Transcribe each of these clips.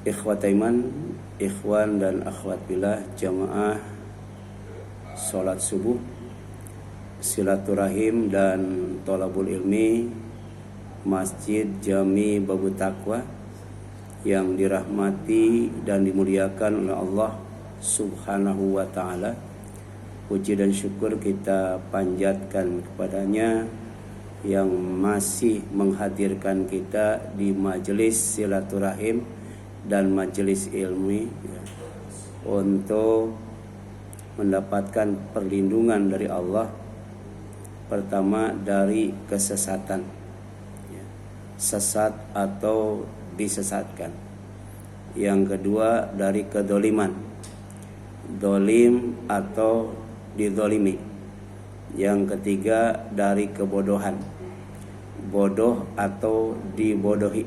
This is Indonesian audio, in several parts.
Ikhwat iman, ikhwan dan akhwat billah, jamaah sholat subuh, silaturahim dan thalabul ilmi Masjid Jami Babu Taqwa yang dirahmati dan dimuliakan oleh Allah Subhanahu wa ta'ala. Puji dan syukur kita panjatkan kepadanya yang masih menghadirkan kita di majelis silaturahim dan majelis ilmi untuk mendapatkan perlindungan dari Allah. Pertama, dari kesesatan, sesat atau disesatkan. Yang kedua, dari kedoliman, dolim atau didolimi. Yang ketiga, dari kebodohan, bodoh atau dibodohi.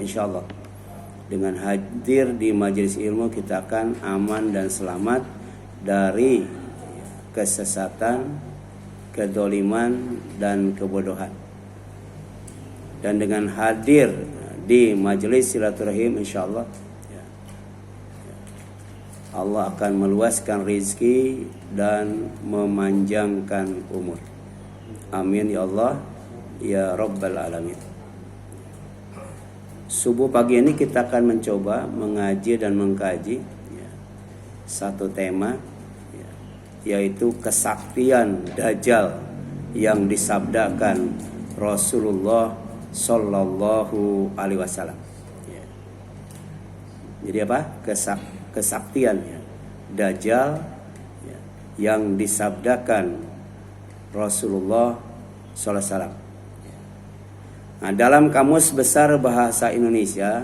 Insyaallah dengan hadir di majelis ilmu kita akan aman dan selamat dari kesesatan, kedoliman dan kebodohan. Dan dengan hadir di majelis silaturahim insyaallah Allah akan meluaskan rezeki dan memanjangkan umur. Amin ya Allah ya Rabbal Alamin. Subuh pagi ini kita akan mencoba mengaji dan mengkaji satu tema, yaitu kesaktian Dajjal yang disabdakan Rasulullah Sallallahu Alaihi Wasallam. Jadi apa? Kesaktian Dajjal yang disabdakan Rasulullah Sallallahu Alaihi Wasallam. Nah, dalam Kamus Besar Bahasa Indonesia,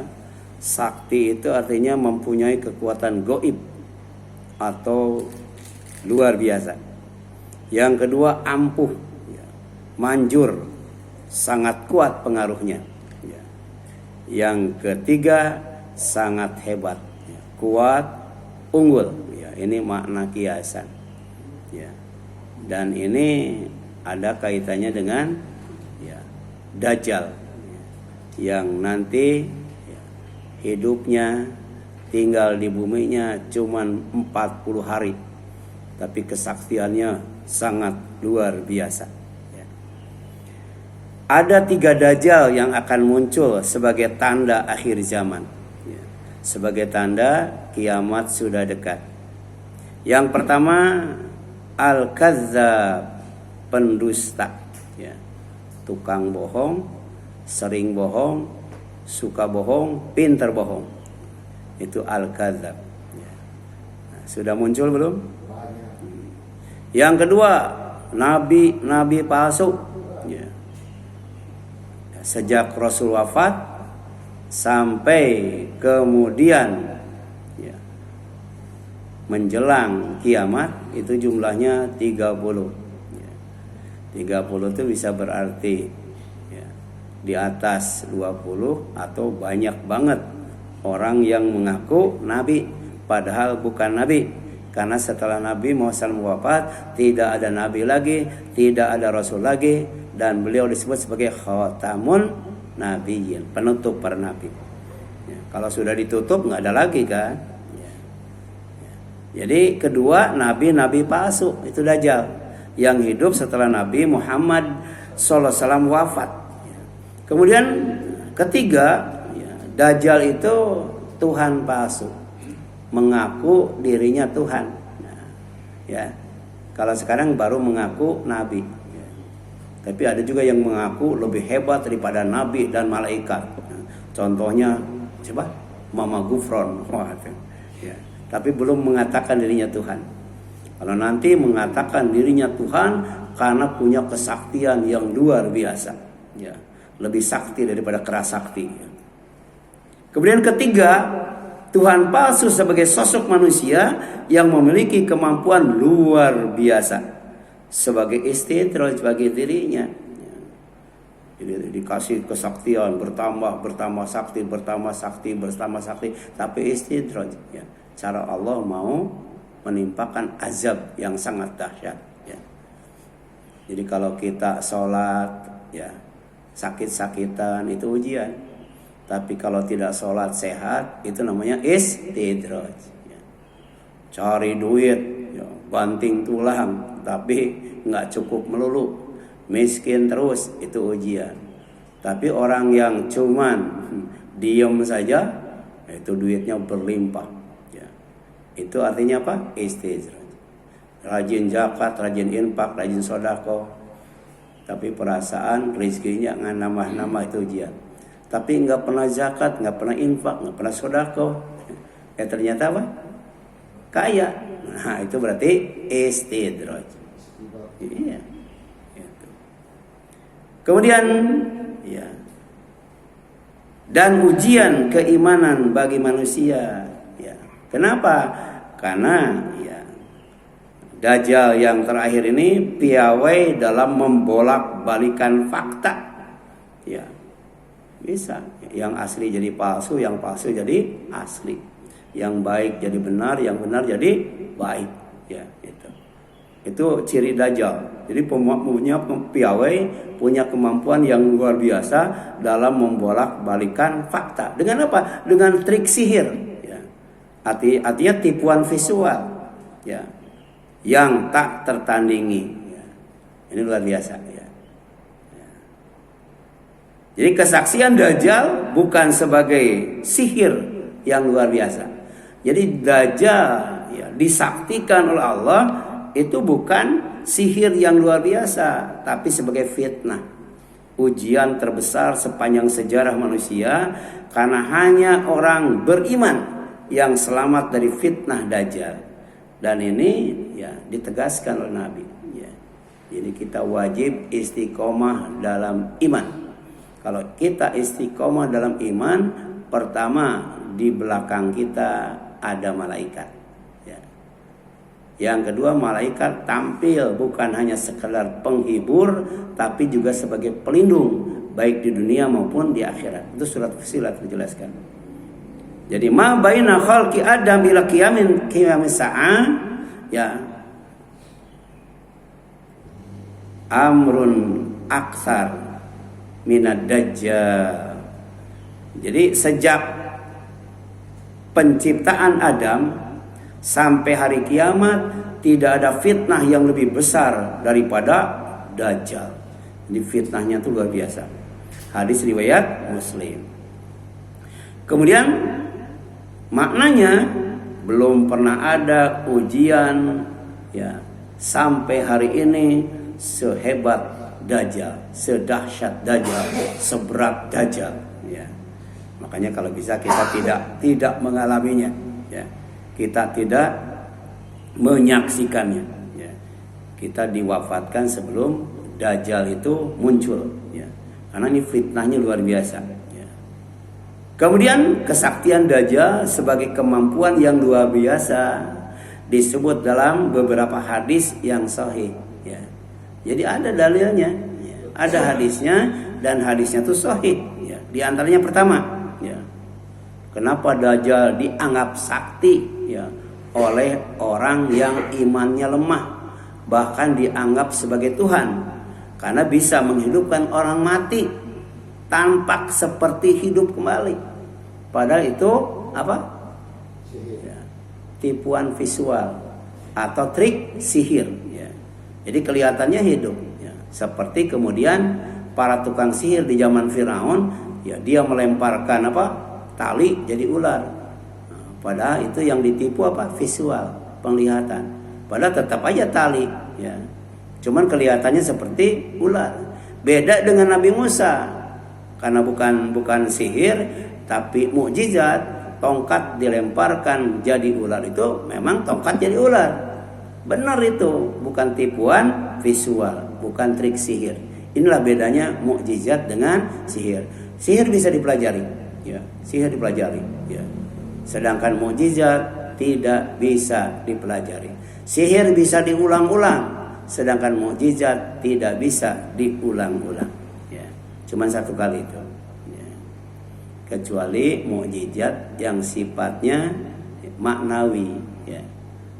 sakti itu artinya mempunyai kekuatan goib atau luar biasa. Yang kedua, ampuh, manjur, sangat kuat pengaruhnya. Yang ketiga, sangat hebat, kuat, unggul. Ini makna kiasan. Dan ini ada kaitannya dengan Dajjal yang nanti hidupnya tinggal di buminya cuman 40 hari, tapi kesaktiannya sangat luar biasa. Ada 3 Dajjal yang akan muncul sebagai tanda akhir zaman, sebagai tanda kiamat sudah dekat. Yang pertama, Al-Kazzab, pendusta, tukang bohong, sering bohong, suka bohong, pintar bohong. Itu Al-Kadzab. Sudah muncul belum? Yang kedua, nabi palsu. Sejak Rasul wafat sampai kemudian menjelang kiamat itu jumlahnya 30. 30 itu bisa berarti di atas 20 atau banyak banget orang yang mengaku nabi padahal bukan nabi. Karena setelah Nabi Muhammad wafat tidak ada nabi lagi, tidak ada rasul lagi, dan beliau disebut sebagai khatamun nabiyyin, penutup para nabi. Kalau sudah ditutup nggak ada lagi kan. Jadi kedua, nabi palsu, itu Dajjal yang hidup setelah Nabi Muhammad SAW wafat. Kemudian ketiga, Dajjal itu Tuhan palsu, mengaku dirinya Tuhan. Kalau sekarang baru mengaku Nabi, tapi ada juga yang mengaku lebih hebat daripada Nabi dan malaikat. Contohnya coba Mama Gufron, tapi belum mengatakan dirinya Tuhan. Kalau nanti mengatakan dirinya Tuhan karena punya kesaktian yang luar biasa, lebih sakti daripada kerasakti. Kemudian ketiga, Tuhan palsu sebagai sosok manusia yang memiliki kemampuan luar biasa sebagai istidraj bagi dirinya. Jadi dikasih kesaktian bertambah sakti, tapi istidraj. Cara Allah mau menimpakan azab yang sangat dahsyat. Jadi kalau kita sholat sakit-sakitan itu ujian. Tapi kalau tidak sholat sehat, itu namanya istidraj. Ya. Cari duit, ya, banting tulang, tapi nggak cukup melulu. Miskin terus, itu ujian. Tapi orang yang cuman diem saja, itu duitnya berlimpah. Ya. Itu artinya apa? Istidraj. Rajin zakat, rajin infak, rajin sodako. Tapi perasaan rezekinya nggak nambah-nambah, itu ujian. Tapi nggak pernah zakat, nggak pernah infak, nggak pernah sodako. Ternyata apa? Kaya. Nah, itu berarti istidraj. Iya. Gitu. Kemudian, ya. Dan ujian keimanan bagi manusia. Ya. Kenapa? Karena ya, Dajjal yang terakhir ini piawai dalam membolak-balikan fakta. Ya. Bisa, yang asli jadi palsu, yang palsu jadi asli, yang baik jadi benar, yang benar jadi baik, ya itu ciri Dajjal. Jadi punya piawai, punya kemampuan yang luar biasa dalam membolak-balikan fakta. Dengan apa? Dengan trik sihir, ya. Artinya tipuan visual, ya, yang tak tertandingi. Ya. Ini luar biasa. Ya. Jadi kesaksian Dajjal bukan sebagai sihir yang luar biasa. Jadi Dajjal ya, disaktikan oleh Allah itu bukan sihir yang luar biasa, tapi sebagai fitnah. Ujian terbesar sepanjang sejarah manusia, karena hanya orang beriman yang selamat dari fitnah Dajjal. Dan ini ya ditegaskan oleh Nabi. Ya. Jadi kita wajib istiqomah dalam iman. Kalau kita istiqomah dalam iman, pertama di belakang kita ada malaikat. Ya. Yang kedua, malaikat tampil bukan hanya sekedar penghibur, tapi juga sebagai pelindung, baik di dunia maupun di akhirat. Itu surat Fussilat menjelaskan. Jadi ma baina khalqi Adam ila qiyamis sa'ah, ya, amrun aksar minad Dajjal. Jadi sejak penciptaan Adam sampai hari kiamat tidak ada fitnah yang lebih besar daripada Dajjal. Jadi fitnahnya itu luar biasa. Hadis riwayat Muslim. Kemudian maknanya belum pernah ada ujian ya sampai hari ini sehebat Dajjal, sedahsyat Dajjal, seberat Dajjal, ya. Makanya kalau bisa kita tidak mengalaminya, ya. Kita tidak menyaksikannya, ya. Kita diwafatkan sebelum Dajjal itu muncul, ya. Karena ini fitnahnya luar biasa, ya. Kemudian kesaktian Dajjal sebagai kemampuan yang luar biasa disebut dalam beberapa hadis yang sahih, ya. Jadi ada dalilnya, ya. Ada hadisnya dan hadisnya itu sahih. Ya. Di antaranya pertama, ya. Kenapa Dajjal dianggap sakti, ya, oleh orang yang imannya lemah, bahkan dianggap sebagai Tuhan, karena bisa menghidupkan orang mati, tampak seperti hidup kembali. Padahal itu apa? Ya. Tipuan visual atau trik sihir. Ya. Jadi kelihatannya hidup, ya. Seperti kemudian para tukang sihir di zaman Firaun, ya, dia melemparkan apa? Tali jadi ular. Nah, padahal itu yang ditipu apa? Visual, penglihatan. Padahal tetap aja tali, ya. Cuman kelihatannya seperti ular. Beda dengan Nabi Musa, karena bukan sihir, tapi mukjizat. Tongkat dilemparkan jadi ular, itu memang tongkat jadi ular. Benar itu, bukan tipuan visual, bukan trik sihir. Inilah bedanya mukjizat dengan sihir. Sihir bisa dipelajari, ya. Sihir dipelajari, ya. Sedangkan mukjizat tidak bisa dipelajari. Sihir bisa diulang-ulang, sedangkan mukjizat tidak bisa diulang-ulang, ya. Cuman satu kali itu, ya. Kecuali mukjizat yang sifatnya maknawi, ya.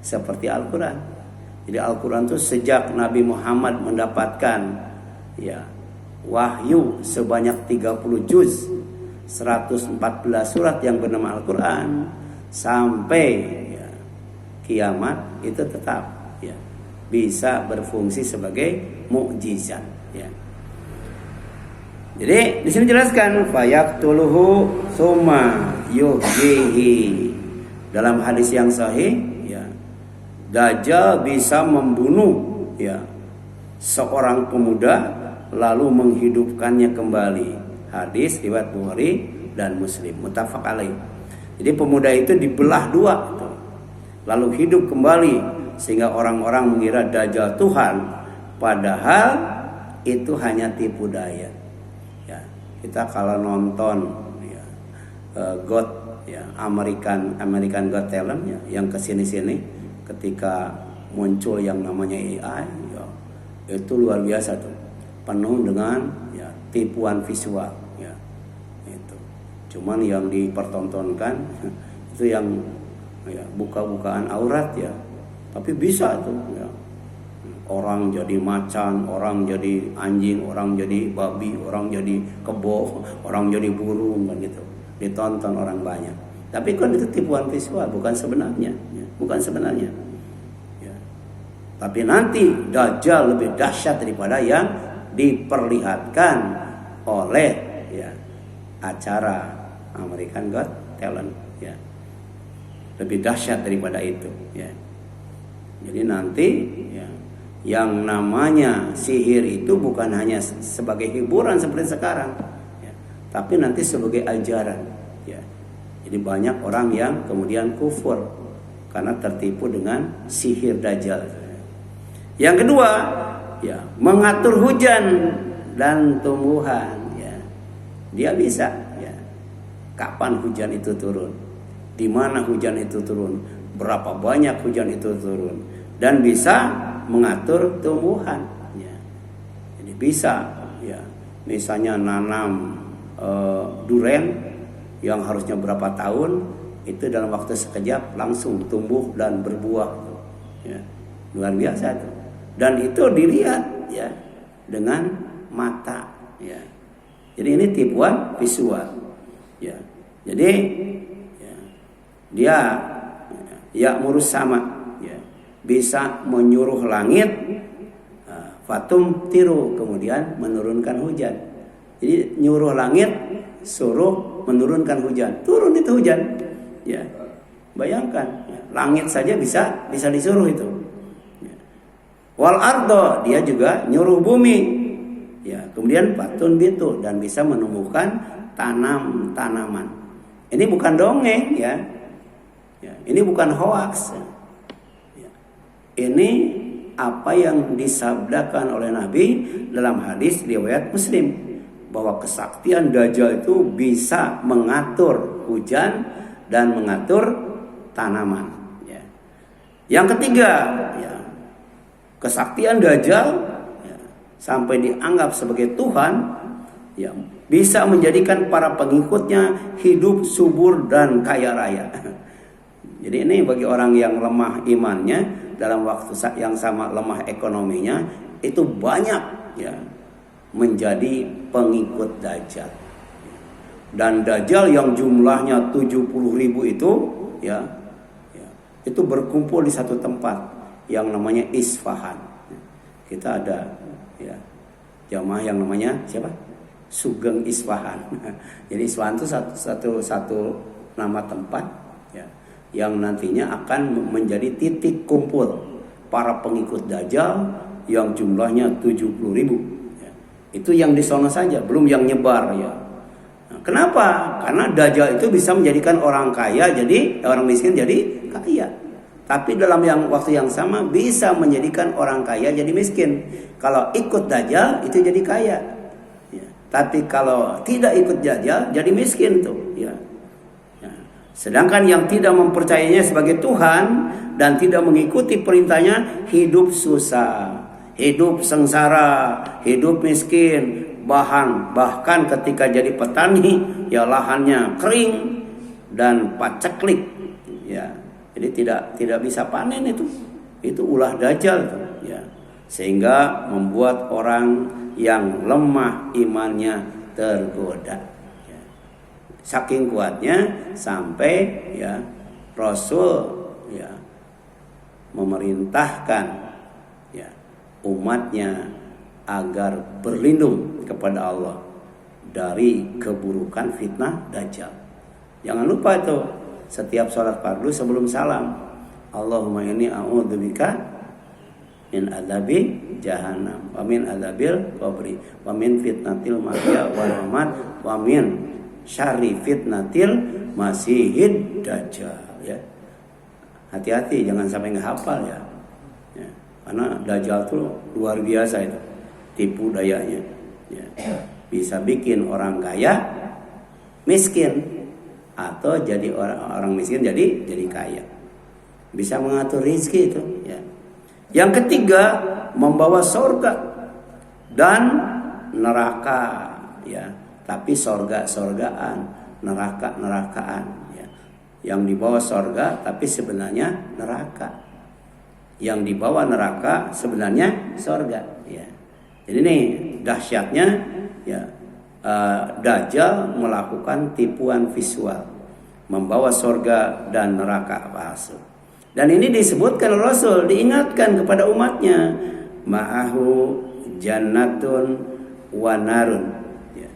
Seperti Al-Quran. Jadi Al-Quran itu sejak Nabi Muhammad mendapatkan, ya, wahyu sebanyak 30 juz, 114 surat yang bernama Al-Quran sampai ya, kiamat itu tetap ya, bisa berfungsi sebagai mukjizat ya. Jadi di sini jelaskan fayaktuluhu summa yuhyihi. Dalam hadis yang sahih ya, Dajjal bisa membunuh ya seorang pemuda lalu menghidupkannya kembali. Hadis riwayat Bukhari dan Muslim, muttafaq alaih. Jadi pemuda itu dibelah dua lalu hidup kembali sehingga orang-orang mengira Dajjal Tuhan, padahal itu hanya tipu daya. Ya, kita kalau nonton ya, American Got Talent ya, yang kesini-sini ketika muncul yang namanya AI ya, itu luar biasa tuh, penuh dengan ya, tipuan visual ya, itu. Cuman yang dipertontonkan itu yang ya, buka-bukaan aurat ya, tapi bisa tuh ya. Orang jadi macan, orang jadi anjing, orang jadi babi, orang jadi kebo, orang jadi burung kan gitu. Ditonton orang banyak. Tapi kan itu tipuan visual, bukan sebenarnya, ya. Bukan sebenarnya. Ya. Tapi nanti Dajjal lebih dahsyat daripada yang diperlihatkan oleh ya, acara American Got Talent. Ya. Lebih dahsyat daripada itu. Ya. Jadi nanti ya, yang namanya sihir itu bukan hanya sebagai hiburan seperti sekarang ya, tapi nanti sebagai ajaran ya. Jadi banyak orang yang kemudian kufur karena tertipu dengan sihir Dajjal. Yang kedua ya, mengatur hujan dan tumbuhan ya. Dia bisa ya, kapan hujan itu turun, di mana hujan itu turun, berapa banyak hujan itu turun, dan bisa mengatur tumbuhan ya. Jadi bisa ya, misalnya nanam duren yang harusnya berapa tahun, itu dalam waktu sekejap langsung tumbuh dan berbuah ya. Luar biasa itu. Dan itu dilihat ya dengan mata ya. Jadi ini tipuan visual ya. Jadi ya, dia ya murus sama bisa menyuruh langit fatum tiru, kemudian menurunkan hujan. Jadi nyuruh langit suruh menurunkan hujan, turun itu hujan ya. Bayangkan ya, langit saja bisa disuruh itu ya. Wal ardo, dia juga nyuruh bumi ya, kemudian fatun bitu, dan bisa menumbuhkan tanaman. Ini bukan dongeng ya, ya, ini bukan hoaks ya. Ini apa yang disabdakan oleh Nabi dalam hadis riwayat Muslim, bahwa kesaktian Dajjal itu bisa mengatur hujan dan mengatur tanaman ya. Yang ketiga ya, kesaktian Dajjal ya, sampai dianggap sebagai Tuhan ya, bisa menjadikan para pengikutnya hidup subur dan kaya raya. Jadi ini bagi orang yang lemah imannya, dalam waktu yang sama lemah ekonominya, itu banyak ya menjadi pengikut Dajjal. Dan Dajjal yang jumlahnya 70.000 itu ya, itu berkumpul di satu tempat yang namanya Isfahan. Kita ada ya jamaah yang namanya siapa? Sugeng Isfahan. Jadi Isfahan itu satu nama tempat ya, yang nantinya akan menjadi titik kumpul para pengikut Dajjal yang jumlahnya 70.000 ya. Itu yang di sana saja, belum yang nyebar ya. Nah, kenapa? Karena Dajjal itu bisa menjadikan orang kaya jadi orang miskin jadi kaya. Tapi dalam waktu yang sama bisa menjadikan orang kaya jadi miskin. Kalau ikut Dajjal itu jadi kaya ya. Tapi kalau tidak ikut Dajjal jadi miskin tuh ya. Sedangkan yang tidak mempercayainya sebagai Tuhan dan tidak mengikuti perintahnya hidup susah, hidup sengsara, hidup miskin, bahkan ketika jadi petani ya lahannya kering dan paceklik ya. Jadi tidak bisa panen itu ulah Dajjal ya. Sehingga membuat orang yang lemah imannya tergoda. Saking kuatnya sampai ya Rasul ya memerintahkan ya umatnya agar berlindung kepada Allah dari keburukan fitnah Dajjal. Jangan lupa itu setiap sholat fardu sebelum salam, Allahumma inni a'udzubika min adzabi jahannam wa min adzabil qabri wa min fitnatil mahya wal mamat wa min syarri fitnatil masihid dajjal ya. Hati-hati jangan sampai nggak hafal ya. Karena Dajjal tuh luar biasa itu tipu dayanya ya. Bisa bikin orang kaya miskin atau jadi orang miskin jadi kaya. Bisa mengatur rezeki itu ya. Yang ketiga, membawa surga dan neraka ya. Tapi surga-surgaan, neraka-nerakaan ya. Yang dibawa surga tapi sebenarnya neraka. Yang dibawa neraka sebenarnya surga ya. Jadi ini dahsyatnya ya, Dajjal melakukan tipuan visual, membawa surga dan neraka palsu. Dan ini disebutkan Rasul, diingatkan kepada umatnya, ma'ahu jannatun wa narun ya.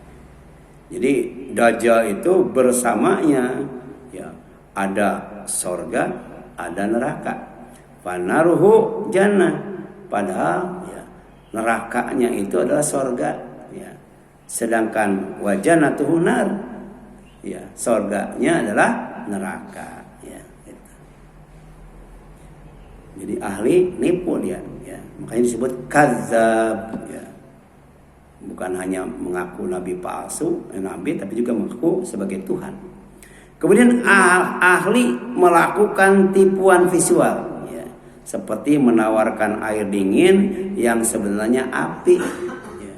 Jadi Dajjal itu bersamanya ya, ada surga, ada neraka. Fanaruhu jannah, padahal ya, nerakanya itu adalah surga ya. Sedangkan wajanatuhu nar ya, surganya adalah neraka ya, gitu. Jadi ahli nipu dia ya. Makanya disebut kadzab ya. Bukan hanya mengaku nabi palsu, nabi, tapi juga mengaku sebagai Tuhan. Kemudian ahli melakukan tipuan visual ya. Seperti menawarkan air dingin yang sebenarnya api ya.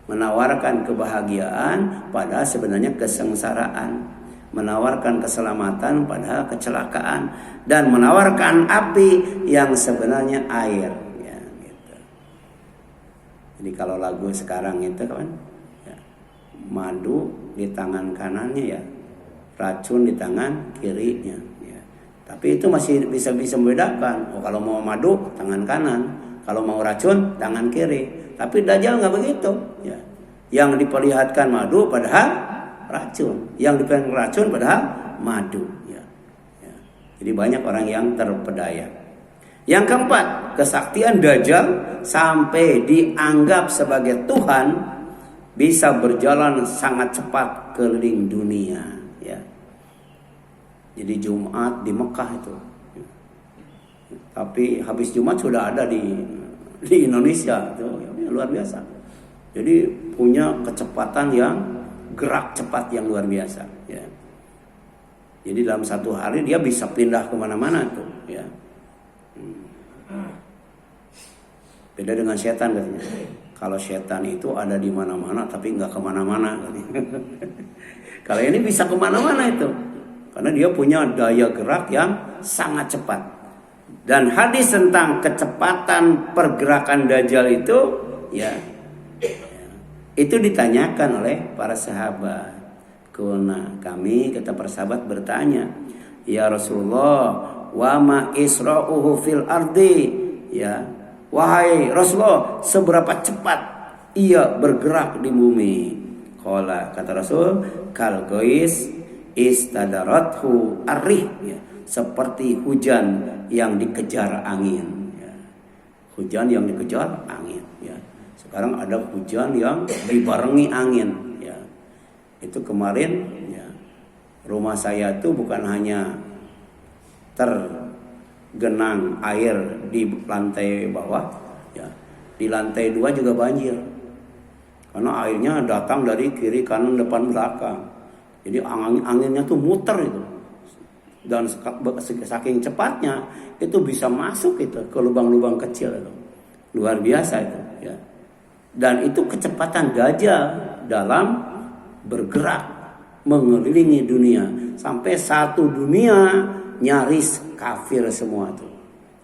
Menawarkan kebahagiaan padahal sebenarnya kesengsaraan, menawarkan keselamatan padahal kecelakaan, dan menawarkan api yang sebenarnya air ya, gitu. Jadi kalau lagu sekarang itu kan ya, madu di tangan kanannya ya, racun di tangan kirinya ya. Tapi itu masih bisa membedakan. Oh, kalau mau madu tangan kanan, kalau mau racun tangan kiri. Tapi Dajjal nggak begitu ya. Yang diperlihatkan madu padahal racun, yang diperlihatkan racun padahal madu ya. Ya. Jadi banyak orang yang terpedaya. Yang keempat, kesaktian Dajjal sampai dianggap sebagai Tuhan, bisa berjalan sangat cepat keliling dunia ya. Jadi Jumat di Mekah itu, tapi habis Jumat sudah ada di Indonesia itu ya, luar biasa. Jadi punya kecepatan yang gerak cepat yang luar biasa ya. Jadi dalam satu hari dia bisa pindah kemana-mana tuh ya. Beda dengan setan katanya. Kalau setan itu ada di mana-mana tapi nggak kemana-mana. Kalau ini bisa kemana-mana itu, karena dia punya daya gerak yang sangat cepat. Dan hadis tentang kecepatan pergerakan Dajjal itu ya, itu ditanyakan oleh para sahabat. Kami kata para sahabat bertanya, ya Rasulullah, wa ma isra'uhu fil ardi ya, wahai Rasulullah, seberapa cepat ia bergerak di bumi? Qala, kata Rasul, kal gois istadarathu arrih ya, seperti hujan yang dikejar angin ya. Hujan yang dikejar angin ya. Sekarang ada hujan yang dibarengi angin ya. Itu kemarin ya, rumah saya itu bukan hanya tergenang air di lantai bawah ya, di lantai 2 juga banjir. Karena airnya datang dari kiri, kanan, depan, belakang. Jadi anginnya tuh muter itu. Dan saking cepatnya itu bisa masuk itu ke lubang-lubang kecil itu. Luar biasa itu ya. Dan itu kecepatan Dajjal dalam bergerak mengelilingi dunia, sampai satu dunia nyaris kafir semua tuh.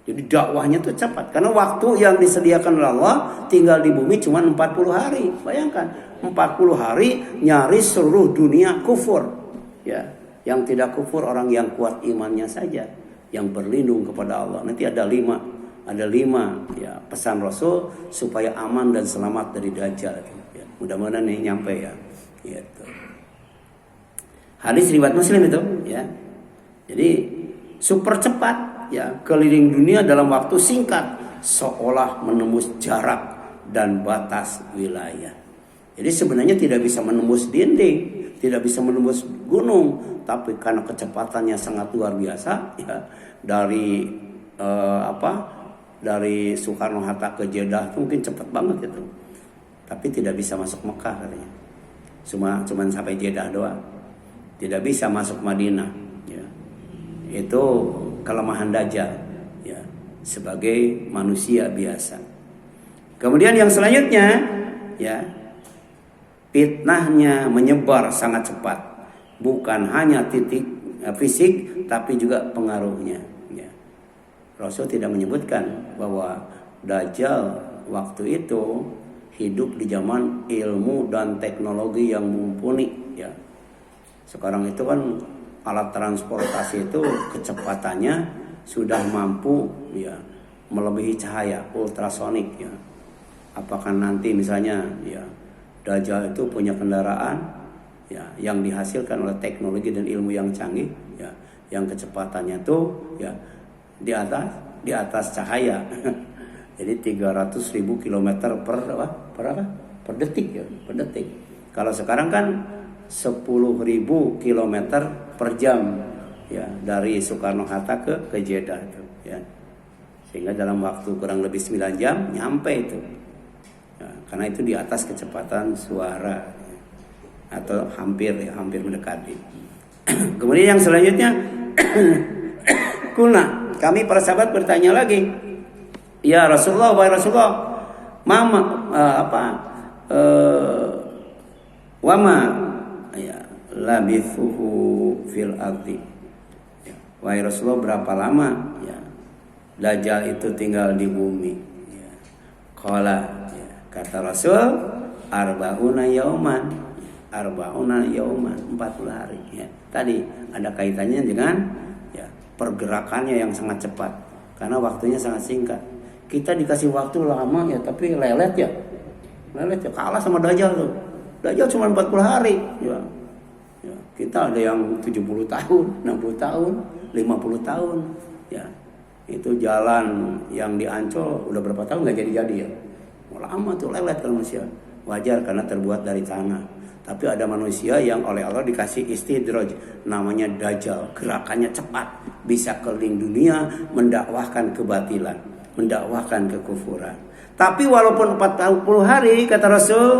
Jadi dakwahnya tuh cepat, karena waktu yang disediakan oleh Allah tinggal di bumi cuma 40 hari. Bayangkan 40 hari nyaris seluruh dunia kufur. Ya, yang tidak kufur orang yang kuat imannya saja, yang berlindung kepada Allah. Nanti ada lima ya pesan Rasul supaya aman dan selamat dari Dajjal. Ya, mudah-mudahan ini nyampe ya. Gitu. Hadis riwayat Muslim itu ya. Jadi super cepat ya, keliling dunia dalam waktu singkat seolah menembus jarak dan batas wilayah. Jadi sebenarnya tidak bisa menembus dinding, tidak bisa menembus gunung, tapi karena kecepatannya sangat luar biasa ya, dari dari Soekarno-Hatta ke Jeddah itu mungkin cepat banget gitu. Tapi tidak bisa masuk Mekah katanya. Cuman sampai Jeddah doang. Tidak bisa masuk Madinah ya. Itu kelemahan Dajjal ya, sebagai manusia biasa. Kemudian yang selanjutnya ya, fitnahnya menyebar sangat cepat. Bukan hanya titik fisik tapi juga pengaruhnya ya. Rasul tidak menyebutkan bahwa Dajjal waktu itu hidup di zaman ilmu dan teknologi yang mumpuni ya. Sekarang itu kan alat transportasi itu kecepatannya sudah mampu ya melebihi cahaya, ultrasonik ya. Apakah nanti misalnya ya Dajjal itu punya kendaraan ya yang dihasilkan oleh teknologi dan ilmu yang canggih ya, yang kecepatannya tuh ya di atas cahaya. Jadi 300.000 km per detik ya, per detik. Kalau sekarang kan 10.000 km per jam ya, dari Soekarno-Hatta ke Jeddah itu ya. Sehingga dalam waktu kurang lebih 9 jam nyampe itu ya, karena itu di atas kecepatan suara ya, atau hampir mendekati. Kemudian yang selanjutnya kulna, kami para sahabat bertanya lagi, ya Rasulullah, wahai Rasulullah, wama ya labithuhu fil ardi ya, wahai Rasulullah, berapa lama ya Dajjal itu tinggal di bumi ya. Qala ya, kata Rasul, arba'una yauman 40 hari ya. Tadi ada kaitannya dengan ya pergerakannya yang sangat cepat karena waktunya sangat singkat. Kita dikasih waktu lama ya, tapi lelet ya kalah sama Dajjal tuh. Dajjal cuma 40 hari ya. Ya, kita ada yang 70 tahun, 60 tahun, 50 tahun ya. Itu jalan yang di Ancol udah berapa tahun nggak jadi ya. Lama tuh, lelet kalau manusia. Wajar karena terbuat dari tanah. Tapi ada manusia yang oleh Allah dikasih istidraj, namanya Dajjal. Gerakannya cepat, bisa keliling dunia mendakwahkan kebatilan, mendakwahkan kekufuran. Tapi walaupun 40 hari kata Rasul,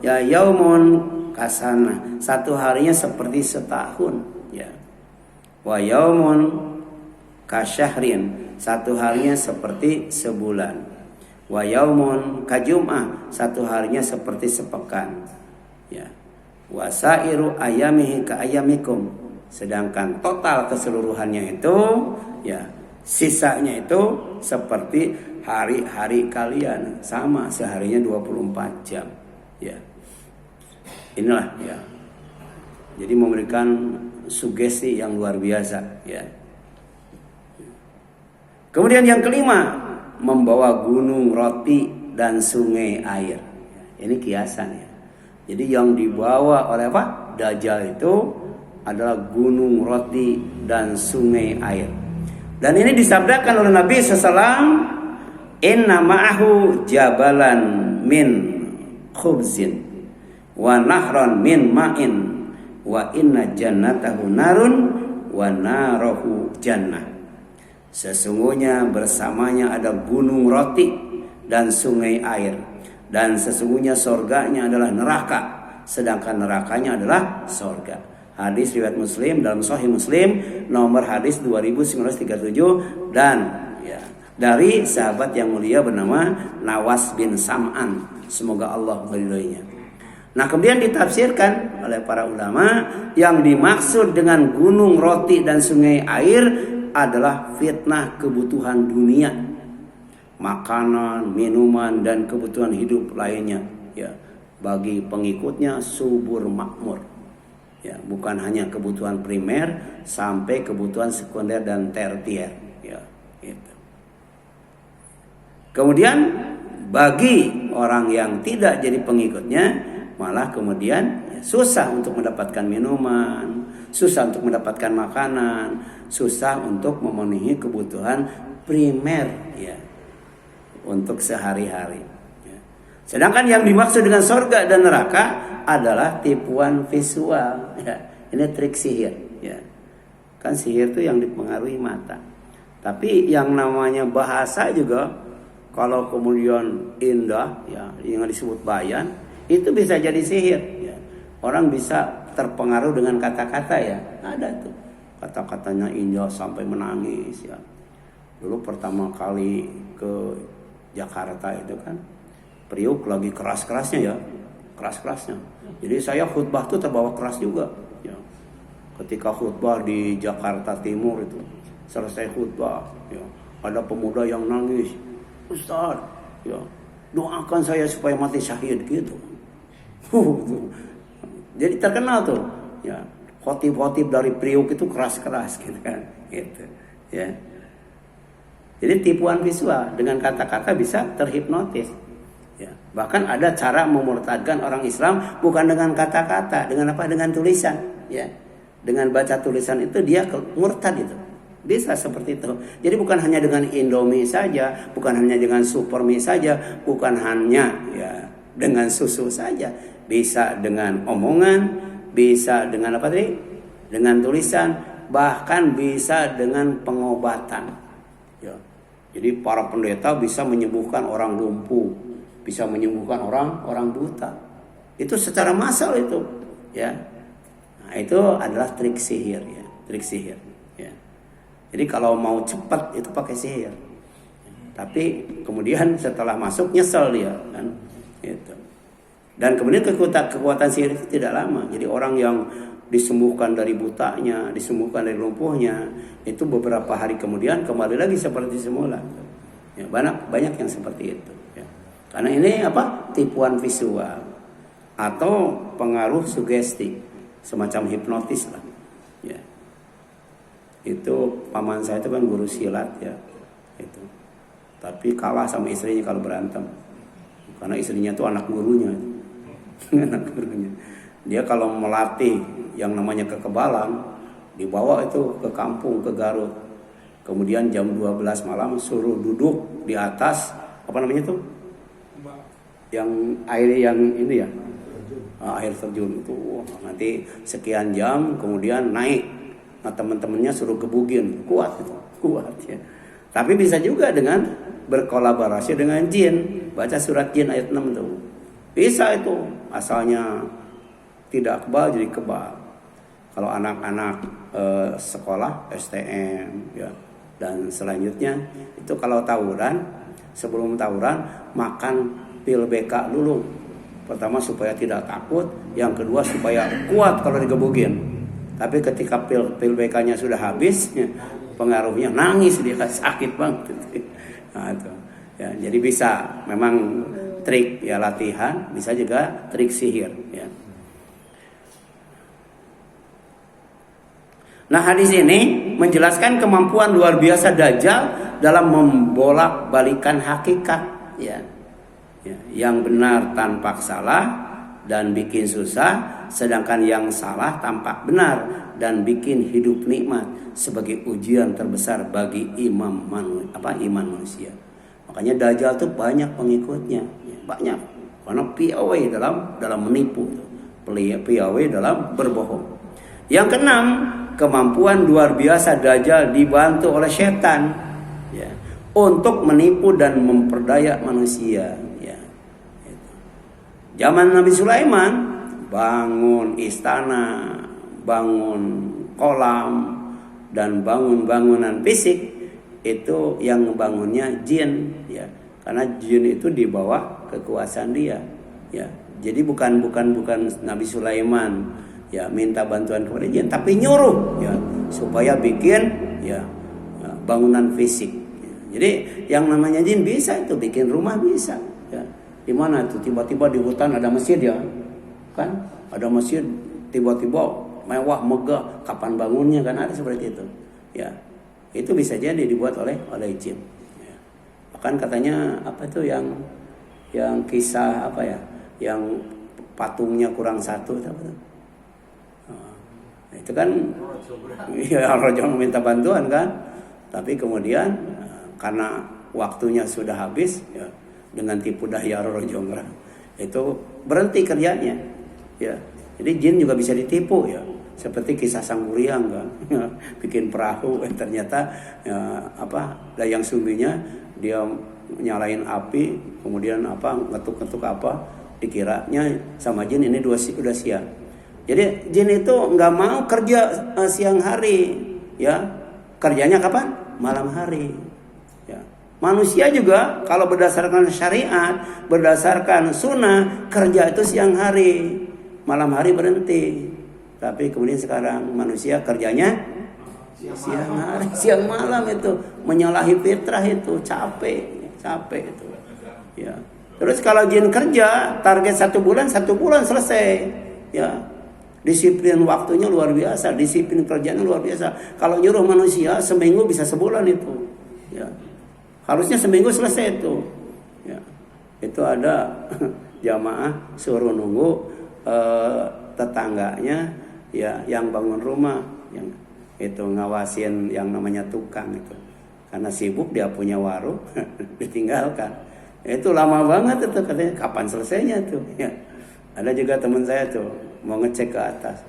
ya yaumun kasana, satu harinya seperti setahun ya. Wa yaumun kasyahrin, satu harinya seperti sebulan. Wa yaumun kajum'ah, satu harinya seperti sepekan ya. Wa sairu ayamihi ka ayamikum, sedangkan total keseluruhannya itu ya, sisanya itu seperti hari-hari kalian, sama seharinya 24 jam ya. Inilah ya, jadi memberikan sugesti yang luar biasa ya. Kemudian yang kelima, membawa gunung, roti dan sungai air. Ini kiasan ya. Jadi yang dibawa oleh apa? Dajjal itu adalah gunung, roti dan sungai air. Dan ini disabdakan oleh Nabi SAW, inna ma'ahu jabalan min khubzin wa nahran min ma'in wa inna jannatahu narun wa narahu jannah. Sesungguhnya bersamanya ada gunung roti dan sungai air, dan sesungguhnya surganya adalah neraka, sedangkan nerakanya adalah surga. Hadis riwayat Muslim dalam Sahih Muslim nomor hadis 2937 dan ya, dari sahabat yang mulia bernama Nawas bin Sam'an, semoga Allah meridhoinya. Nah, kemudian ditafsirkan oleh para ulama, yang dimaksud dengan gunung, roti dan sungai air adalah fitnah kebutuhan dunia, makanan, minuman dan kebutuhan hidup lainnya ya, bagi pengikutnya subur makmur Ya, bukan hanya kebutuhan primer sampai kebutuhan sekunder dan tersier. Ya, gitu. Kemudian bagi orang yang tidak jadi pengikutnya, malah kemudian susah untuk mendapatkan minuman, susah untuk mendapatkan makanan, susah untuk memenuhi kebutuhan primer ya untuk sehari-hari. Ya. Sedangkan yang dimaksud dengan surga dan neraka adalah tipuan visual. Ya. Ini trik sihir. Ya. Kan sihir itu yang dipengaruhi mata. Tapi yang namanya bahasa juga kalau kemudian indah, ya, yang disebut bayan, itu bisa jadi sihir. Ya. Orang bisa terpengaruh dengan kata-kata ya. Ada tuh kata-katanya indah sampai menangis ya. Dulu pertama kali ke Jakarta itu kan, Priuk lagi keras-kerasnya ya, keras-kerasnya. Jadi saya khutbah tuh terbawa keras juga. Ya. Ketika khutbah di Jakarta Timur itu, selesai khutbah, ya, ada pemuda yang nangis. Ustaz, ya, doakan saya supaya mati syahid gitu. Jadi terkenal tuh, ya, khotib-khotib dari Priuk itu keras-keras gitu kan, gitu, ya. Jadi tipuan visual dengan kata-kata bisa terhipnotis. Ya. Bahkan ada cara memurtadkan orang Islam bukan dengan kata-kata, dengan apa? Dengan tulisan, ya. Dengan baca tulisan itu dia murtad itu. Bisa seperti itu. Jadi bukan hanya dengan Indomie saja, bukan hanya dengan Supermie saja, bukan hanya ya dengan susu saja. Bisa dengan omongan, bisa dengan apa tadi? Dengan tulisan, bahkan bisa dengan pengobatan. Ya. Jadi para pendeta bisa menyembuhkan orang lumpuh, bisa menyembuhkan orang buta. Itu secara massal itu, ya. Nah, itu adalah trik sihir ya, trik sihir. Jadi kalau mau cepat itu pakai sihir. Tapi kemudian setelah masuk nyesel dia kan. Gitu. Dan kemudian kekuatan sihir itu tidak lama. Jadi orang yang disembuhkan dari butanya, disembuhkan dari lumpuhnya, itu beberapa hari kemudian kembali lagi seperti semula. Ya, banyak yang seperti itu. Ya. Karena ini apa? Tipuan visual atau pengaruh sugesti, semacam hipnotis lah. Ya. Itu paman saya itu kan guru silat ya, itu. Tapi kalah sama istrinya kalau berantem, karena istrinya itu anak gurunya, anak gurunya. Dia kalau melatih yang namanya kekebalan, dibawa itu ke kampung, ke Garut. Kemudian jam 12 malam suruh duduk di atas apa namanya itu, yang air yang ini ya, air terjun itu. Nanti sekian jam kemudian naik. Nah, teman-temannya suruh gebugin, kuat itu, kuat ya. Tapi bisa juga dengan berkolaborasi dengan jin, baca surat jin ayat 6 tuh. Bisa itu, asalnya tidak kebal jadi kebal. Kalau anak-anak sekolah STM ya dan selanjutnya itu kalau tawuran, sebelum tawuran makan pil BK dulu. Pertama supaya tidak takut, yang kedua supaya kuat kalau digebugin. Tapi ketika pil BK-nya sudah habis, pengaruhnya nangis dia, sakit banget. Nah, itu. Ya, jadi bisa memang trik ya latihan, bisa juga trik sihir. Ya. Nah hadis ini menjelaskan kemampuan luar biasa Dajjal dalam membolak-balikan hakikat, ya, yang benar tampak salah dan bikin susah, sedangkan yang salah tampak benar dan bikin hidup nikmat sebagai ujian terbesar bagi iman manusia. Makanya Dajjal itu banyak pengikutnya, banyak, karena piawai dalam menipu, piawai dalam berbohong. Yang keenam, kemampuan luar biasa Dajjal dibantu oleh setan, ya, untuk menipu dan memperdaya manusia. Ya. Zaman Nabi Sulaiman bangun istana, bangun kolam, dan bangun bangunan fisik itu yang membangunnya jin, ya, karena jin itu di bawah kekuasaan dia, ya. Jadi bukan Nabi Sulaiman ya minta bantuan kepada jin, tapi nyuruh ya supaya bikin ya bangunan fisik. Jadi yang namanya jin bisa itu bikin rumah bisa. Ya. Di mana itu tiba-tiba di hutan ada masjid ya, kan? Ada masjid tiba-tiba mewah, megah, kapan bangunnya, kan ada seperti itu. Ya, itu bisa jadi dibuat oleh jin. Ya. Bahkan katanya apa itu yang kisah apa ya, yang patungnya kurang satu, apa itu? Itu kan ya Raja meminta bantuan kan, tapi kemudian karena waktunya sudah habis ya, dengan tipu daya Roro Jonggrang itu berhenti kerjanya ya. Jadi jin juga bisa ditipu ya, seperti kisah Sang Buryang kan bikin perahu ternyata ya, dayang sumbinya dia nyalain api, kemudian ngetuk-ngetuk dikiranya sama jin ini udah siang. Jadi jin itu nggak mau kerja siang hari ya, kerjanya kapan? Malam hari ya. Manusia juga kalau berdasarkan syariat, berdasarkan sunnah, kerja itu siang hari, malam hari berhenti. Tapi kemudian sekarang manusia kerjanya siang hari, siang malam, itu menyalahi fitrah, itu capek itu ya. Terus kalau jin kerja target 1 bulan selesai ya. Disiplin waktunya luar biasa, disiplin kerjanya luar biasa. Kalau nyuruh manusia seminggu bisa sebulan itu ya. Harusnya seminggu selesai itu ya. Itu ada jamaah suruh nunggu tetangganya ya, yang bangun rumah, yang itu ngawasin yang namanya tukang itu, karena sibuk dia punya warung ditinggalkan. Itu lama banget itu, katanya kapan selesainya tuh ya. Ada juga teman saya tuh mau ngecek ke atas,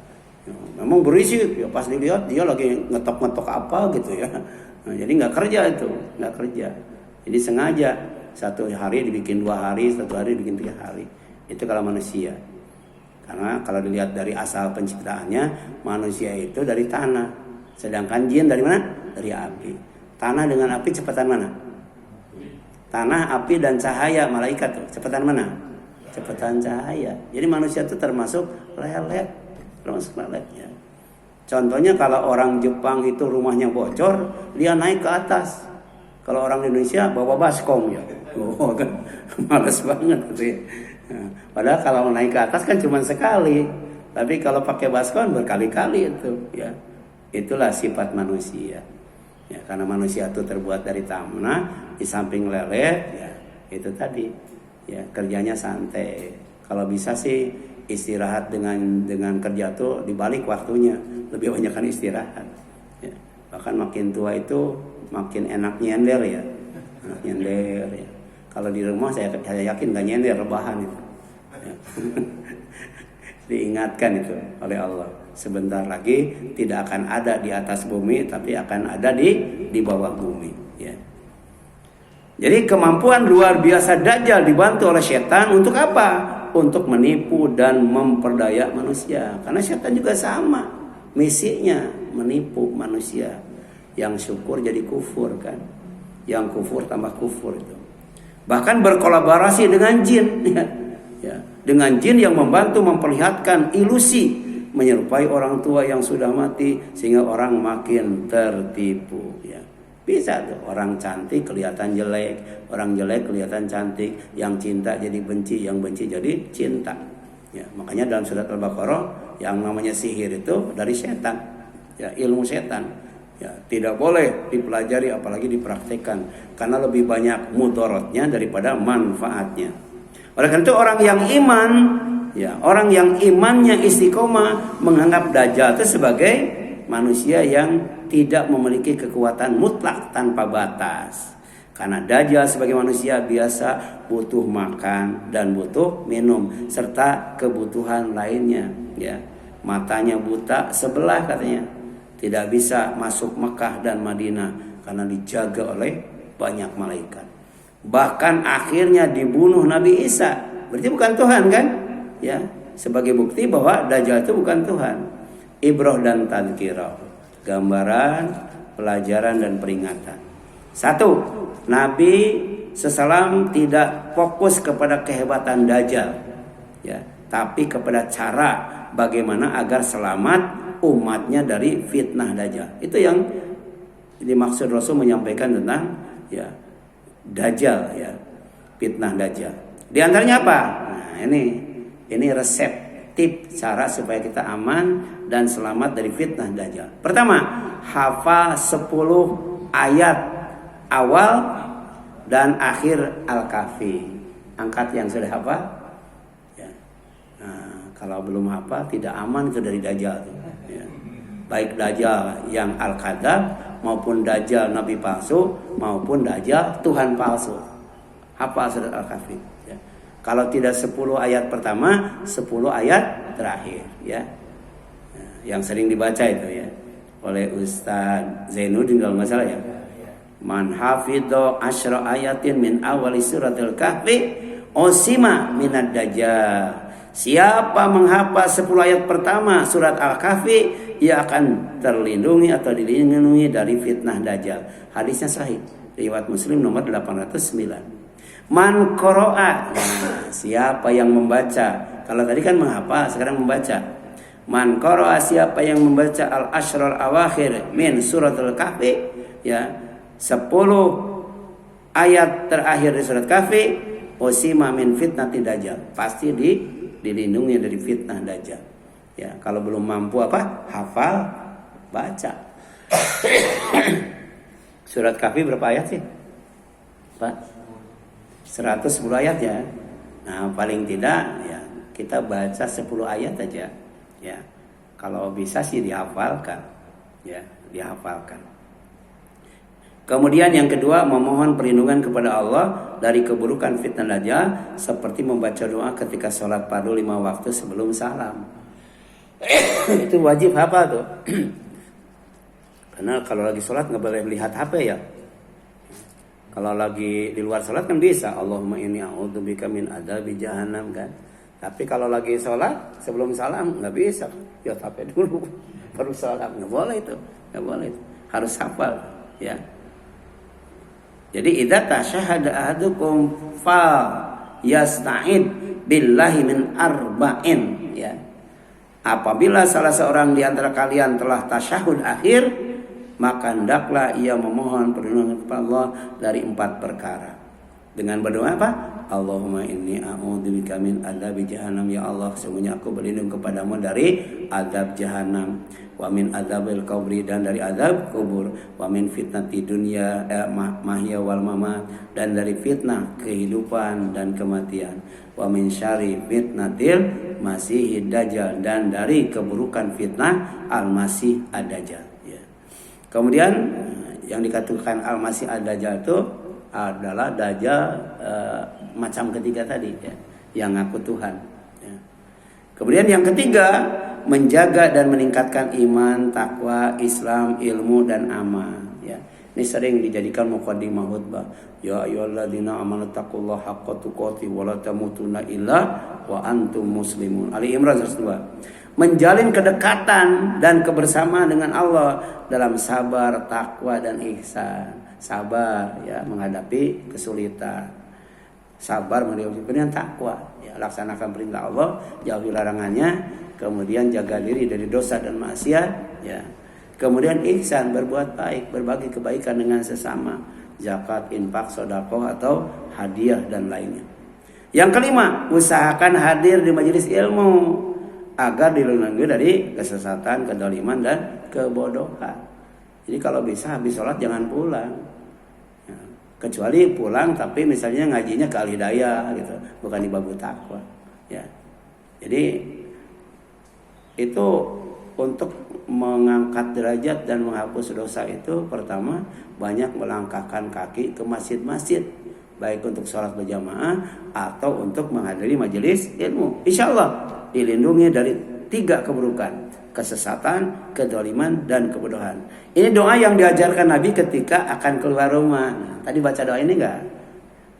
ya, memang berisik ya, pas dilihat dia lagi ngetok-ngetok apa gitu ya. Nah, jadi nggak kerja. Jadi sengaja 1 hari dibikin 2 hari, 1 hari dibikin 3 hari. Itu kalau manusia. Karena kalau dilihat dari asal penciptaannya, manusia itu dari tanah, sedangkan jin dari mana? Dari api. Tanah dengan api cepatan mana? Tanah, api, dan cahaya malaikat tuh cepatan mana? Cepatan cahaya. Jadi manusia itu termasuk lelet ya. Contohnya kalau orang Jepang itu rumahnya bocor, dia naik ke atas. Kalau orang Indonesia bawa baskom ya. Oh, kan males banget gitu ya. Padahal kalau naik ke atas kan cuma sekali, tapi kalau pakai baskom berkali-kali itu ya. Itulah sifat manusia. Ya, karena manusia itu terbuat dari tanah, di samping lelet ya, itu tadi ya, kerjanya santai. Kalau bisa sih istirahat dengan kerja tuh dibalik waktunya, lebih banyak kan istirahat ya. Bahkan makin tua itu makin enak nyender ya, ya. Kalau di rumah saya yakin gak nyender, rebahan itu ya. Diingatkan itu oleh Allah, sebentar lagi tidak akan ada di atas bumi, tapi akan ada di bawah bumi ya. Jadi kemampuan luar biasa Dajjal dibantu oleh setan untuk apa? Untuk menipu dan memperdaya manusia. Karena setan juga sama misinya, menipu manusia. Yang syukur jadi kufur kan, yang kufur tambah kufur itu. Bahkan berkolaborasi dengan jin ya. Dengan jin yang membantu memperlihatkan ilusi menyerupai orang tua yang sudah mati, sehingga orang makin tertipu ya. Bisa tuh, orang cantik kelihatan jelek, orang jelek kelihatan cantik, yang cinta jadi benci, yang benci jadi cinta ya. Makanya dalam surat Al-Baqarah yang namanya sihir itu dari setan ya, ilmu setan ya, tidak boleh dipelajari apalagi dipraktekkan, karena lebih banyak mudaratnya daripada manfaatnya. Oleh karena itu orang yang iman ya, orang yang imannya istiqomah menganggap Dajjal itu sebagai manusia yang tidak memiliki kekuatan mutlak tanpa batas. Karena Dajjal sebagai manusia biasa butuh makan dan butuh minum serta kebutuhan lainnya ya. Matanya buta sebelah katanya, tidak bisa masuk Mekah dan Madinah karena dijaga oleh banyak malaikat. Bahkan akhirnya dibunuh Nabi Isa. Berarti bukan Tuhan kan? Ya, sebagai bukti bahwa Dajjal itu bukan Tuhan. Ibrah dan tadkirah, gambaran, pelajaran dan peringatan. 1. Nabi SAW tidak fokus kepada kehebatan Dajjal ya, tapi kepada cara bagaimana agar selamat umatnya dari fitnah Dajjal. Itu yang dimaksud Rasul menyampaikan tentang ya Dajjal ya, fitnah Dajjal. Di antaranya apa? Nah, ini resep tips cara supaya kita aman dan selamat dari fitnah dajjal. Pertama, hafal 10 ayat awal dan akhir Al-Kahfi. Angkat yang sudah hafal. Ya. Nah, kalau belum hafal tidak aman itu dari dajjal. Ya. Baik dajjal yang Al-Kadzab maupun dajjal nabi palsu maupun dajjal Tuhan palsu. Hafal surat Al-Kahfi. Ya. Kalau tidak 10 ayat pertama, 10 ayat terakhir. Ya. Yang sering dibaca itu ya oleh Ustaz Zainuddin kalau nggak salah ya. Man hafidho asyra ayatin min awali suratil kahfi osima minad dajjal. Siapa menghafal 10 ayat pertama surat Al-Kahfi, ia akan terlindungi atau dilindungi dari fitnah dajjal. Hadisnya sahih, riwayat Muslim nomor 809. Man qara'a, siapa yang membaca. Kalau tadi kan menghafal, sekarang membaca. Man qara'a, siapa yang membaca al-asyral awakhir min suratul kahfi, ya 10 ayat terakhir di surat Kahfi, usima min fitnati dajjal, pasti dilindungi dari fitnah dajjal. Ya, kalau belum mampu apa? Hafal, baca. Surat Kahfi berapa ayat sih? Pak? 110 ayat ya. Nah, paling tidak ya kita baca 10 ayat aja. Ya. Kalau bisa sih dihafalkan. Ya, dihafalkan. Kemudian yang kedua, memohon perlindungan kepada Allah dari keburukan fitnah dajjal seperti membaca doa ketika sholat fardu 5 waktu sebelum salam. Itu wajib hafal tuh. Karena kalau lagi sholat nggak boleh lihat HP ya. Kalau lagi di luar sholat kan bisa. Allahumma inni a'udzubika min adzabi jahannam kan. Tapi kalau lagi sholat sebelum salam nggak bisa. Ya HP dulu baru salam, nggak boleh itu, nggak boleh. Harus hafal ya. Jadi idza tasyahada ahadukum fa yasta'id billahi min arba'in ya. Apabila salah seorang di antara kalian telah tasyahud akhir, maka hendaklah ia memohon perlindungan kepada Allah dari 4 perkara. Dengan berdoa apa? Allahumma inni a'udzubika min adzabi jahannam, ya Allah sesungguhnya aku berlindung kepadamu dari azab jahannam, wa min adzabil qabri dan dari azab kubur, wa min fitnati dunya mahya wal mamat dan dari fitnah kehidupan dan kematian, wa min syarri fitnatil masihid dajjal dan dari keburukan fitnah al-masih ad-dajjal ya. Kemudian yang dikatakan al-masih ad-dajjal itu adalah dajjal macam ketiga tadi ya, yang ngaku Tuhan ya. Kemudian yang ketiga, menjaga dan meningkatkan iman, takwa, Islam, ilmu dan amal ya. Ini sering dijadikan muqaddimah khutbah. Ya ayyuhalladzina amanu taqullaha haqqa tuqatih wa la tamutunna illa wa antum muslimun. Ali Imran 102. Menjalin kedekatan dan kebersamaan dengan Allah dalam sabar, takwa dan ihsan. Sabar ya menghadapi kesulitan. Sabar menghadapi dengan takwa ya, laksanakan perintah Allah, jauhi larangannya, kemudian jaga diri dari dosa dan maksiat ya. Kemudian ihsan, berbuat baik, berbagi kebaikan dengan sesama, zakat, infak, sedekah atau hadiah dan lainnya. Yang kelima, usahakan hadir di majelis ilmu agar dilindungi dari kesesatan, kedoliman dan kebodohan. Jadi kalau bisa habis sholat jangan pulang ya, kecuali pulang tapi misalnya ngajinya ke Al-Hidayah gitu, bukan di Babu Taqwa ya. Jadi itu untuk mengangkat derajat dan menghapus dosa itu pertama banyak melangkahkan kaki ke masjid-masjid, baik untuk sholat berjamaah atau untuk menghadiri majelis ilmu. Insya Allah dilindungi dari 3 keburukan: kesesatan, kedoliman, dan kebodohan. Ini doa yang diajarkan Nabi ketika akan keluar rumah. Nah, tadi baca doa ini enggak?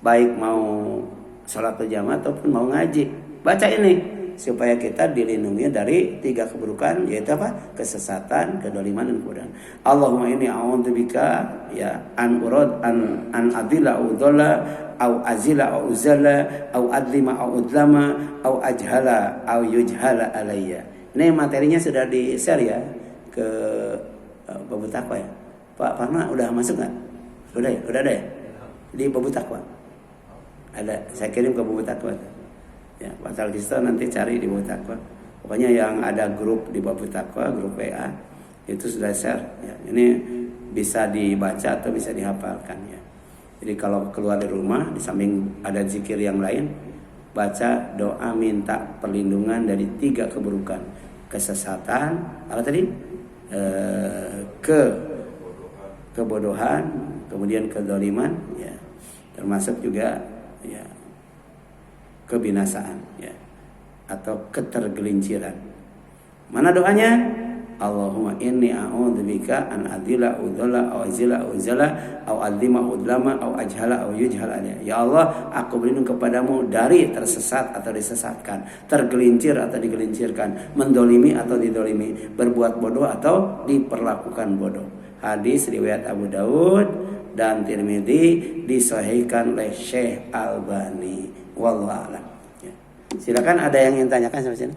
Baik mau sholat berjamaah ataupun mau ngaji, baca ini supaya kita dilindungi dari 3 keburukan, yaitu apa? Kesesatan, kedoliman, dan kebodohan. Allahumma inni a'udzubika ya an urad an adilla au dhalla au azila au uzalla au adlima au udlama au ajhala au yujhala alayya. Ini materinya sudah di-share ya ke Babu Taqwa ya. Pak Parma udah masuk nggak? Udah ya? Udah ada ya? Di Babu Taqwa. Ada, saya kirim ke Babu Taqwa. Ya, Pak Talkisto nanti cari di Babu Taqwa. Pokoknya yang ada grup di Bab Takwa, grup WA, itu sudah share. Ya. Ini bisa dibaca atau bisa dihafalkan ya. Jadi kalau keluar dari rumah, di samping ada zikir yang lain, baca doa minta perlindungan dari 3 keburukan: kesesatan, apa tadi? Kebodohan, kemudian kezaliman, ya. Termasuk juga ya kebinasaan, ya, atau ketergelinciran. Mana doanya? Allahumma inni a'udzubika an adzila udzala aw azila uzala aw adzima udlama aw ajhala aw yujhal alayya. Ya Allah, aku berlindung kepadamu dari tersesat atau disesatkan, tergelincir atau digelincirkan, mendolimi atau didolimi, berbuat bodoh atau diperlakukan bodoh. Hadis riwayat Abu Daud dan Tirmidzi, disahihkan oleh Syekh Albani. Wallahu a'lam. Ya. Silakan, ada yang ingin tanyakan sampai sini?